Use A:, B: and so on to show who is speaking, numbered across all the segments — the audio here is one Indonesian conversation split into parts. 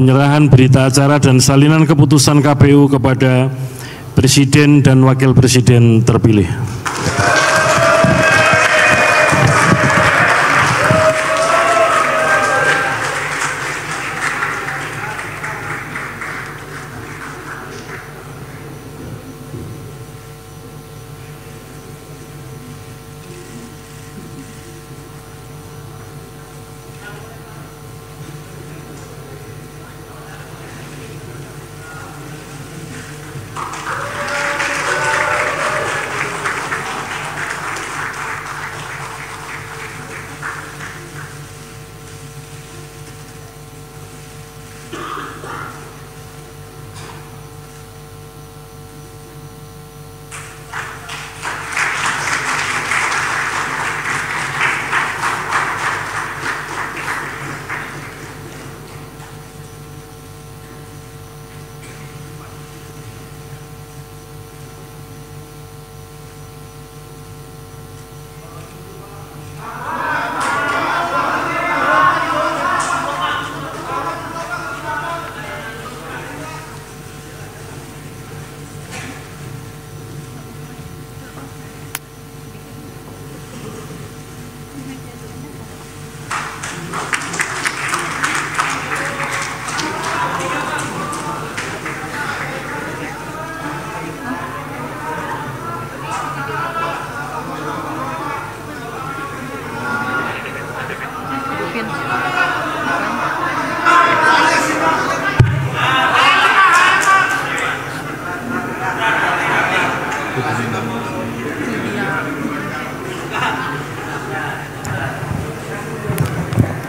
A: penyerahan berita acara dan salinan keputusan KPU kepada Presiden dan Wakil Presiden terpilih.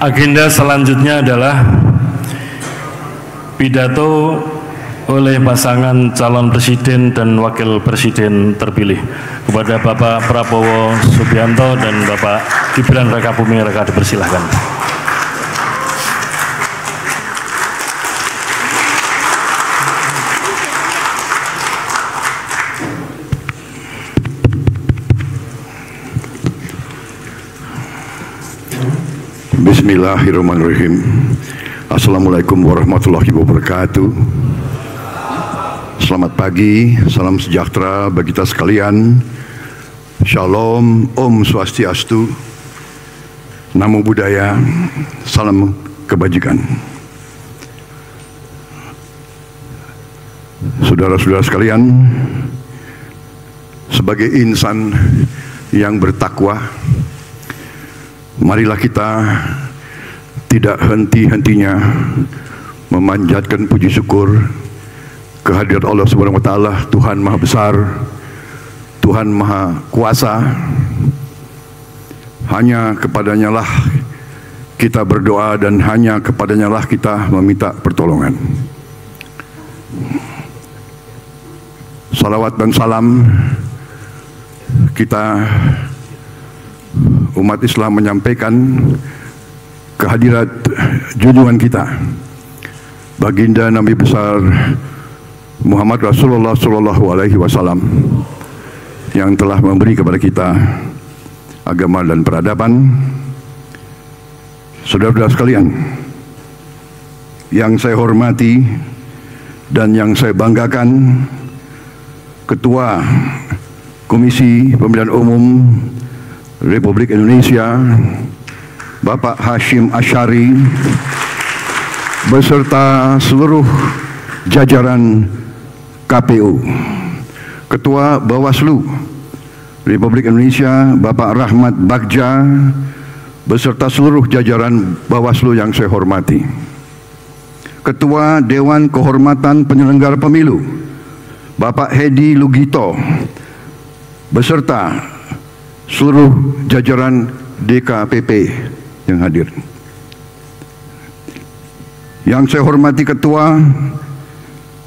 A: Agenda selanjutnya adalah pidato oleh pasangan calon presiden dan wakil presiden terpilih. Kepada Bapak Prabowo Subianto dan Bapak Gibran Rakabuming Raka dipersilahkan.
B: Bismillahirrahmanirrahim. Assalamualaikum warahmatullahi wabarakatuh. Selamat pagi, salam sejahtera bagi kita sekalian. Shalom, Om Swastiastu, Namo Buddhaya, salam kebajikan. Saudara-saudara sekalian, sebagai insan yang bertakwa, marilah kita tidak henti-hentinya memanjatkan puji syukur kehadirat Allah Subhanahu wa taala, Tuhan Maha Besar, Tuhan Maha Kuasa. Hanya kepadanya lah kita berdoa dan hanya kepadanya lah kita meminta pertolongan. Salawat dan salam kita umat Islam menyampaikan kehadirat junjungan kita baginda Nabi besar Muhammad Rasulullah Sallallahu Alaihi Wasallam yang telah memberi kepada kita agama dan peradaban. Saudara-saudara sekalian, yang saya hormati dan yang saya banggakan, Ketua Komisi Pemilihan Umum Republik Indonesia Bapak Hashim Asyari beserta seluruh jajaran KPU, Ketua Bawaslu Republik Indonesia Bapak Rahmat Bagja beserta seluruh jajaran Bawaslu yang saya hormati, Ketua Dewan Kehormatan Penyelenggara Pemilu Bapak Hedi Lugito beserta seluruh jajaran DKPP yang hadir. Yang saya hormati Ketua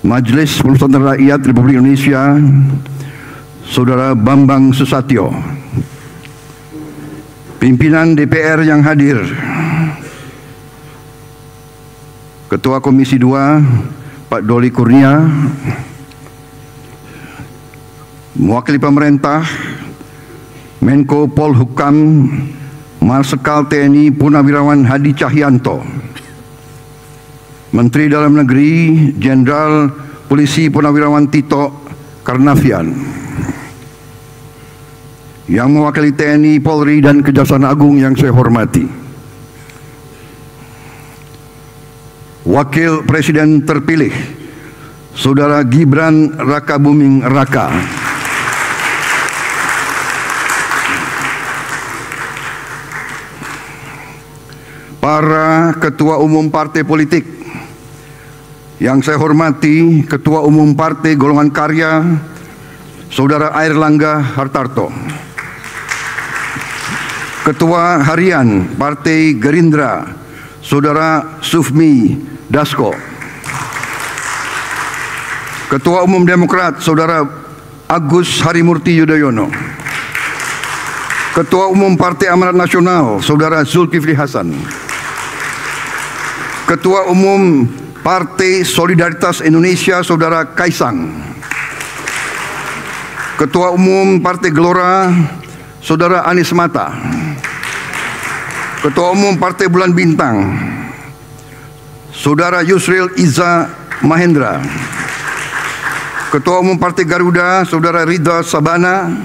B: Majelis Permusyawaratan Rakyat Republik Indonesia Saudara Bambang Susatyo, pimpinan DPR yang hadir, Ketua Komisi 2 Pak Doli Kurnia, mewakili pemerintah Menko Polhukam Marsikal TNI Purnawirawan Hadi Cahyanto, Menteri Dalam Negeri Jenderal Polisi Purnawirawan Tito Karnavian, yang mewakili TNI, Polri, dan Kejaksaan Agung yang saya hormati, Wakil Presiden terpilih Saudara Gibran Rakabuming Raka, para Ketua Umum Partai Politik yang saya hormati, Ketua Umum Partai Golongan Karya Saudara Airlangga Hartarto, Ketua Harian Partai Gerindra Saudara Sufmi Dasko, Ketua Umum Demokrat Saudara Agus Harimurti Yudhoyono, Ketua Umum Partai Amanat Nasional Saudara Zulkifli Hasan, Ketua Umum Partai Solidaritas Indonesia Saudara Kaisang, Ketua Umum Partai Gelora Saudara Anies Mata, Ketua Umum Partai Bulan Bintang Saudara Yusril Iza Mahendra, Ketua Umum Partai Garuda Saudara Ridha Sabana,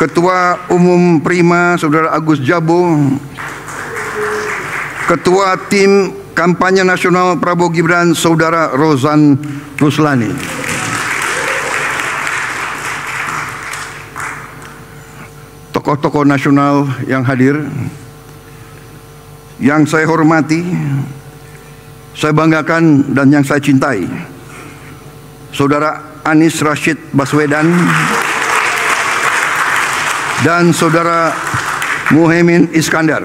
B: Ketua Umum Prima Saudara Agus Jabo, Ketua Tim Kampanye Nasional Prabowo Gibran Saudara Rozan Ruslani, tokoh-tokoh nasional yang hadir, yang saya hormati, saya banggakan, dan yang saya cintai, Saudara Anies Rashid Baswedan dan Saudara Muhaimin Iskandar,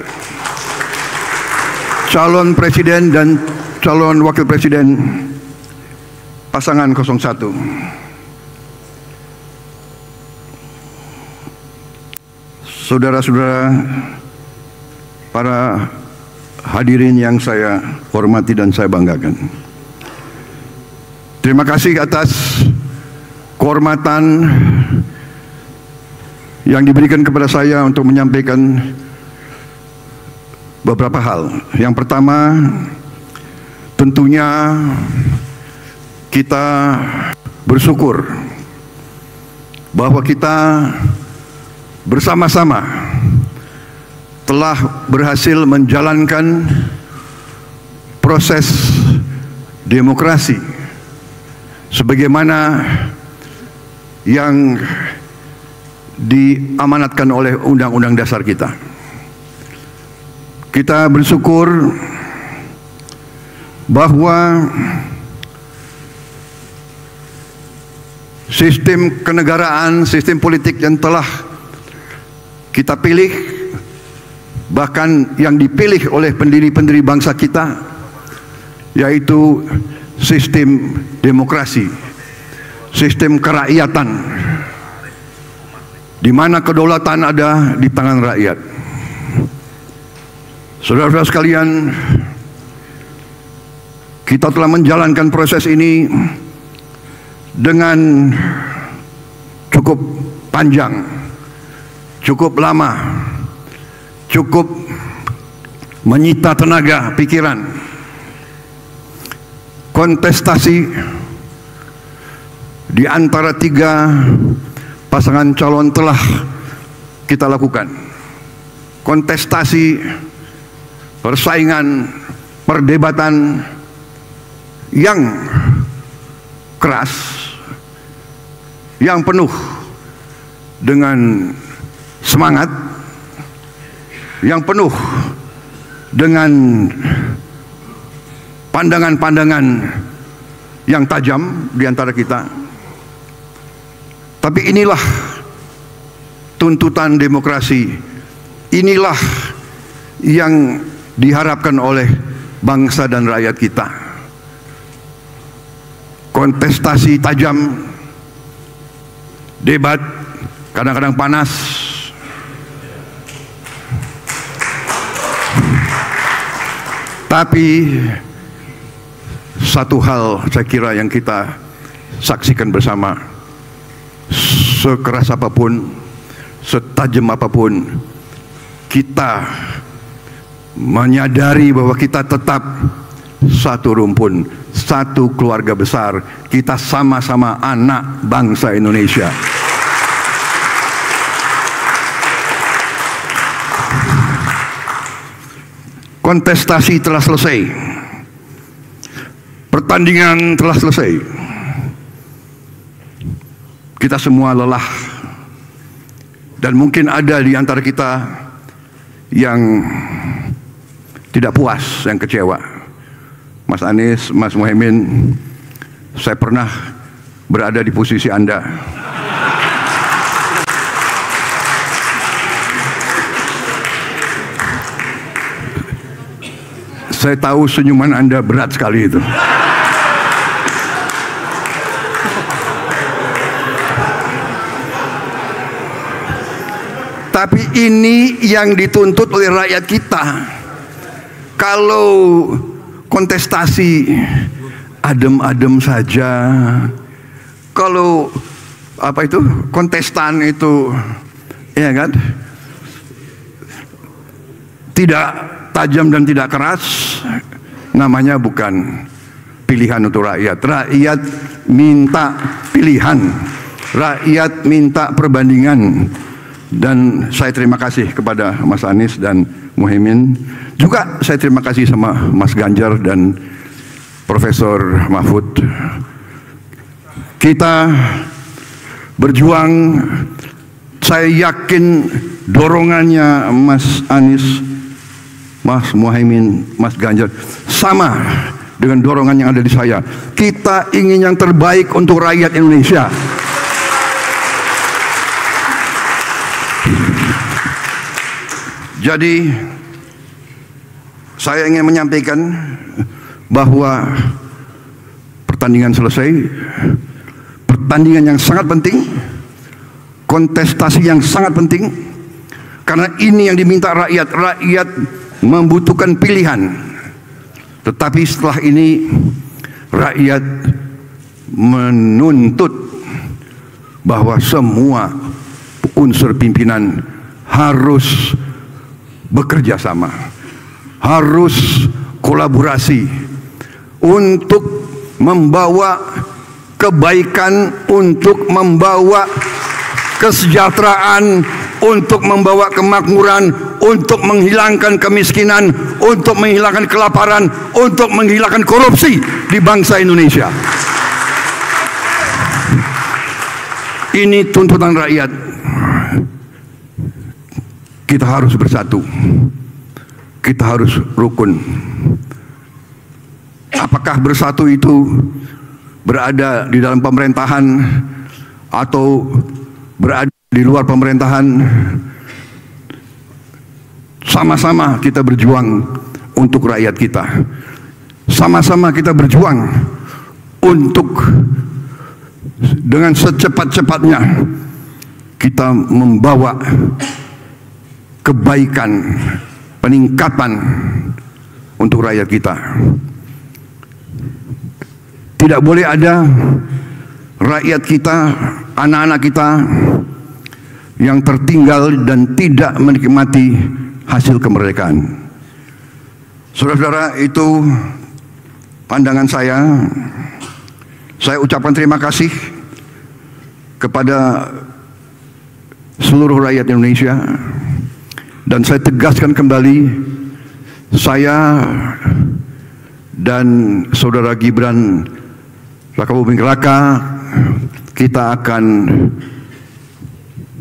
B: calon presiden dan calon wakil presiden pasangan 01. Saudara-saudara, para hadirin yang saya hormati dan saya banggakan, terima kasih atas kehormatan yang diberikan kepada saya untuk menyampaikan beberapa hal. Yang pertama, tentunya kita bersyukur bahwa kita bersama-sama telah berhasil menjalankan proses demokrasi sebagaimana yang diamanatkan oleh Undang-Undang Dasar kita. Kita bersyukur bahwa sistem kenegaraan, sistem politik yang telah kita pilih, bahkan yang dipilih oleh pendiri-pendiri bangsa kita, yaitu sistem demokrasi, sistem kerakyatan, di mana kedaulatan ada di tangan rakyat. Saudara-saudara sekalian, kita telah menjalankan proses ini dengan cukup panjang, cukup lama, cukup menyita tenaga pikiran. Kontestasi di antara 3 pasangan calon telah kita lakukan. Kontestasi, persaingan, perdebatan yang keras, yang penuh dengan semangat, yang penuh dengan pandangan-pandangan yang tajam di antara kita. Tapi inilah tuntutan demokrasi, inilah yang diharapkan oleh bangsa dan rakyat kita. Kontestasi tajam, debat kadang-kadang panas, tapi satu hal saya kira yang kita saksikan bersama, sekeras apapun, setajam apapun, kita menyadari bahwa kita tetap satu rumpun, satu keluarga besar. Kita sama-sama anak bangsa Indonesia. Kontestasi telah selesai. Pertandingan telah selesai. Kita semua lelah. Dan mungkin ada di antara kita yang tidak puas, yang kecewa. Mas Anies, Mas Muhaimin, saya pernah berada di posisi Anda. Saya tahu senyuman Anda berat sekali itu. Tapi ini yang dituntut oleh rakyat kita. Kalau kontestasi adem-adem saja, kalau apa itu kontestan itu, ya kan, tidak tajam dan tidak keras, namanya bukan pilihan untuk rakyat. Rakyat minta pilihan, rakyat minta perbandingan. Dan saya terima kasih kepada Mas Anies dan Muhaimin. Juga saya terima kasih sama Mas Ganjar dan Profesor Mahfud. Kita berjuang, saya yakin dorongannya Mas Anies, Mas Muhaimin, Mas Ganjar sama dengan dorongan yang ada di saya. Kita ingin yang terbaik untuk rakyat Indonesia. Jadi saya ingin menyampaikan bahwa pertandingan selesai, pertandingan yang sangat penting, kontestasi yang sangat penting, karena ini yang diminta rakyat. Rakyat membutuhkan pilihan. Tetapi setelah ini rakyat menuntut bahwa semua unsur pimpinan harus bekerja sama, harus kolaborasi untuk membawa kebaikan, untuk membawa kesejahteraan, untuk membawa kemakmuran, untuk menghilangkan kemiskinan, untuk menghilangkan kelaparan, untuk menghilangkan korupsi di bangsa Indonesia. Ini tuntutan rakyat. Kita harus bersatu, kita harus rukun. Apakah bersatu itu berada di dalam pemerintahan atau berada di luar pemerintahan? Sama-sama kita berjuang untuk rakyat kita. Sama-sama kita berjuang untuk dengan secepat-cepatnya kita membawa kebaikan, peningkatan untuk rakyat kita. Tidak boleh ada rakyat kita, anak-anak kita yang tertinggal dan tidak menikmati hasil kemerdekaan. Saudara-saudara, itu pandangan saya. Saya ucapkan terima kasih kepada seluruh rakyat Indonesia. Dan saya tegaskan kembali, saya dan saudara Gibran Rakabuming Raka, kita akan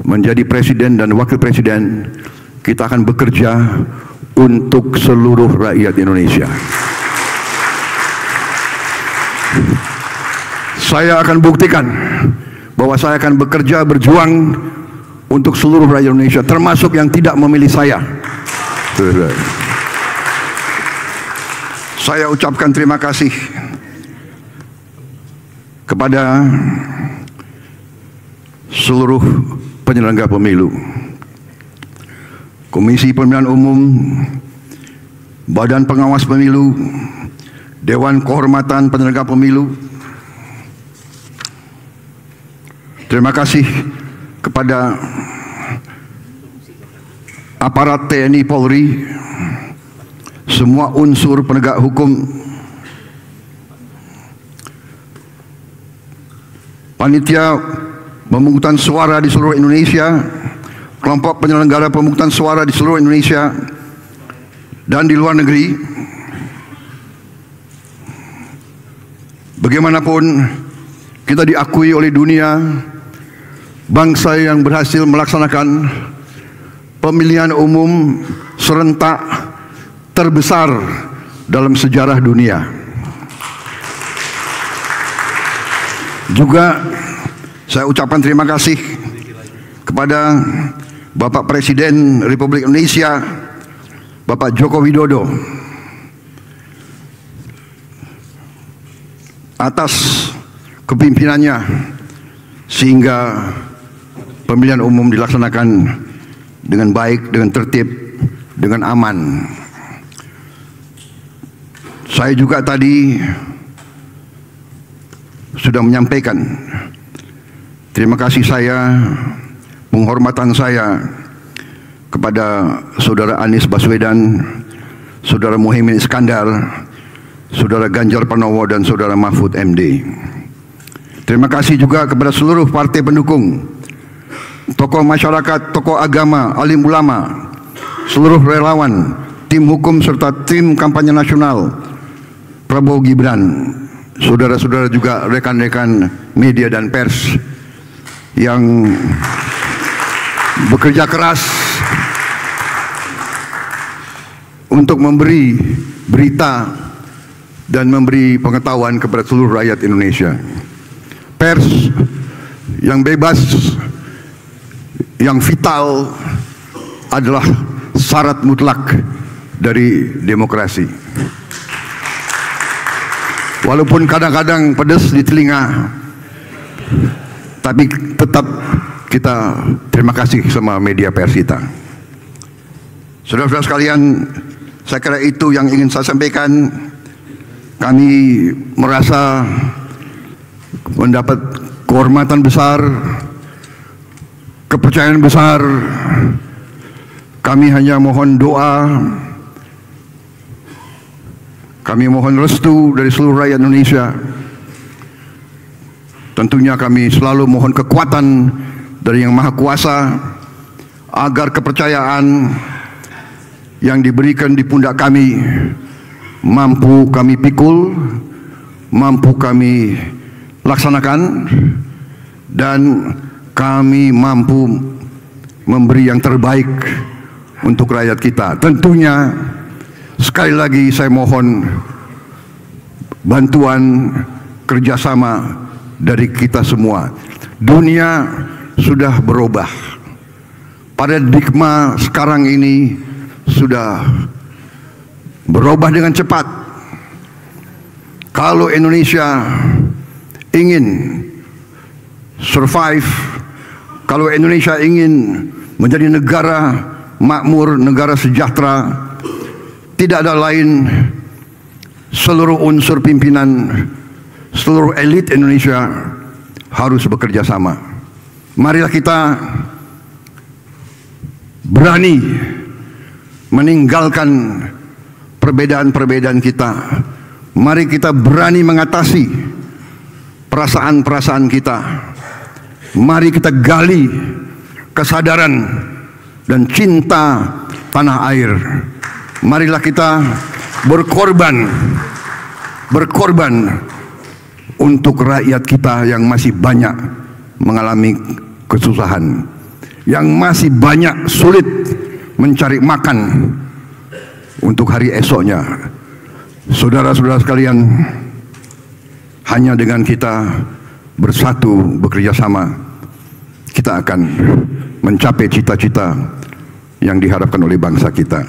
B: menjadi presiden dan wakil presiden. Kita akan bekerja untuk seluruh rakyat Indonesia. Saya akan buktikan bahwa saya akan bekerja, berjuang untuk seluruh rakyat Indonesia, termasuk yang tidak memilih saya. Saya ucapkan terima kasih kepada seluruh penyelenggara pemilu, Komisi Pemilihan Umum, Badan Pengawas Pemilu, Dewan Kehormatan Penyelenggara Pemilu. Terima kasih kepada aparat TNI Polri, semua unsur penegak hukum, panitia pemungutan suara di seluruh Indonesia, kelompok penyelenggara pemungutan suara di seluruh Indonesia dan di luar negeri. Bagaimanapun kita diakui oleh dunia bangsa yang berhasil melaksanakan pemilihan umum serentak terbesar dalam sejarah dunia. Juga saya ucapkan terima kasih kepada Bapak Presiden Republik Indonesia, Bapak Joko Widodo, atas kepimpinannya sehingga pemilihan umum dilaksanakan dengan baik, dengan tertib, dengan aman. Saya juga tadi sudah menyampaikan terima kasih saya, penghormatan saya kepada Saudara Anies Baswedan, Saudara Muhaimin Iskandar, Saudara Ganjar Pranowo dan Saudara Mahfud MD. Terima kasih juga kepada seluruh partai pendukung, tokoh masyarakat, tokoh agama, alim ulama, seluruh relawan, tim hukum serta tim kampanye nasional Prabowo Gibran, saudara-saudara juga rekan-rekan media dan pers yang bekerja keras untuk memberi berita dan memberi pengetahuan kepada seluruh rakyat Indonesia. Pers yang bebas, yang vital adalah syarat mutlak dari demokrasi. Walaupun kadang-kadang pedas di telinga, tapi tetap kita terima kasih sama media pers kita. Saudara-saudara sekalian, saya kira itu yang ingin saya sampaikan. Kami merasa mendapat kehormatan besar, kepercayaan besar. Kami hanya mohon doa, kami mohon restu dari seluruh rakyat Indonesia. Tentunya kami selalu mohon kekuatan dari Yang Maha Kuasa agar kepercayaan yang diberikan di pundak kami mampu kami pikul, mampu kami laksanakan, dan kami mampu memberi yang terbaik untuk rakyat kita. Tentunya sekali lagi saya mohon bantuan kerjasama dari kita semua. Dunia sudah berubah. Paradigma sekarang ini sudah berubah dengan cepat. Kalau Indonesia ingin survive, kalau Indonesia ingin menjadi negara makmur, negara sejahtera, tidak ada lain seluruh unsur pimpinan, seluruh elit Indonesia harus bekerja sama. Marilah kita berani meninggalkan perbedaan-perbedaan kita. Mari kita berani mengatasi perasaan-perasaan kita. Mari kita gali kesadaran dan cinta tanah air. Marilah kita berkorban untuk rakyat kita yang masih banyak mengalami kesusahan, yang masih banyak sulit mencari makan untuk hari esoknya. Saudara-saudara sekalian, hanya dengan kita bersatu, bekerja sama, kita akan mencapai cita-cita yang diharapkan oleh bangsa kita.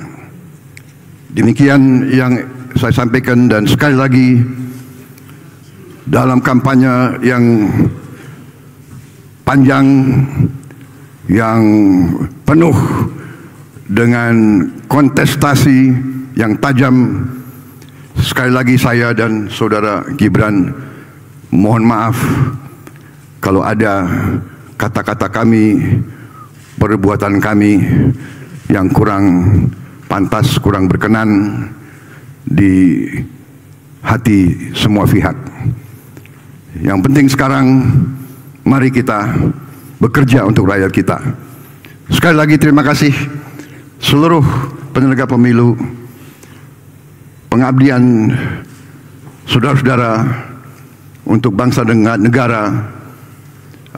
B: Demikian yang saya sampaikan, dan sekali lagi dalam kampanye yang panjang, yang penuh dengan kontestasi yang tajam, sekali lagi saya dan saudara Gibran mohon maaf kalau ada kata-kata kami, perbuatan kami yang kurang pantas, kurang berkenan di hati semua pihak. Yang penting sekarang Mari kita bekerja untuk rakyat kita. Sekali lagi terima kasih seluruh penyelenggara pemilu. Pengabdian saudara-saudara untuk bangsa dan negara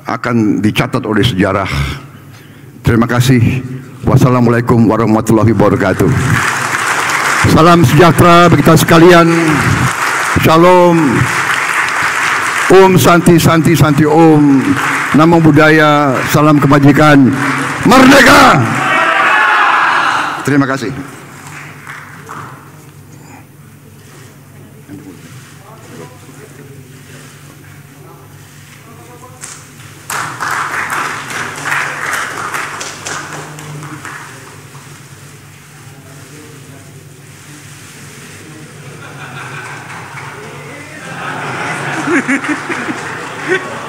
B: akan dicatat oleh sejarah. Terima kasih. Wassalamualaikum warahmatullahi wabarakatuh. Salam sejahtera bagi kita sekalian. Shalom. Om Santi Santi Santi Om. Namo Buddhaya. Salam kebajikan. Merdeka. Terima kasih.
C: Hehehe